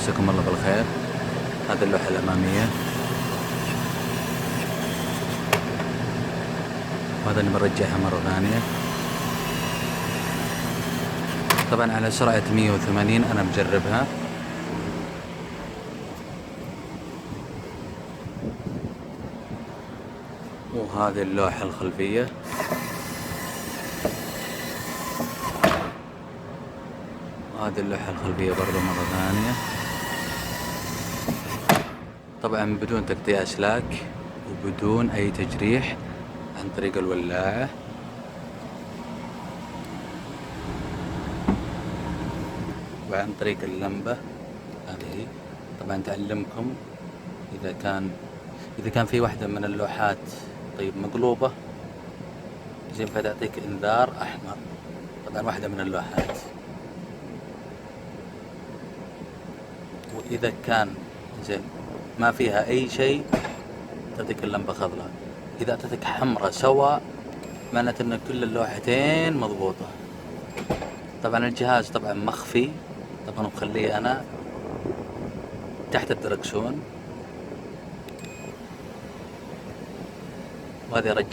مساكم الله بالخير. هذه اللوحة الأمامية، وهذا اللي بنرجعها مرة ثانية. طبعا على سرعة 180 أنا مجربها. وهذه اللوحة الخلفية، وهذه اللوحة الخلفية برضو مرة ثانية، طبعا بدون تقطيع أسلاك وبدون أي تجريح عن طريق الولاعة. وعن طريق اللمبة هذه طبعا تعلمكم إذا كان في واحدة من اللوحات طيب مقلوبة زين فتعطيك إنذار أحمر. طبعا واحدة من اللوحات. وإذا كان زين ما فيها أي شيء تعطيك اللمبة خضراء. إذا أعطتك حمراء سوا معناته أن كل اللوحتين مضبوطة. طبعا الجهاز طبعا مخفي، طبعا مخليه أنا تحت الدركسون. وهذه رجعت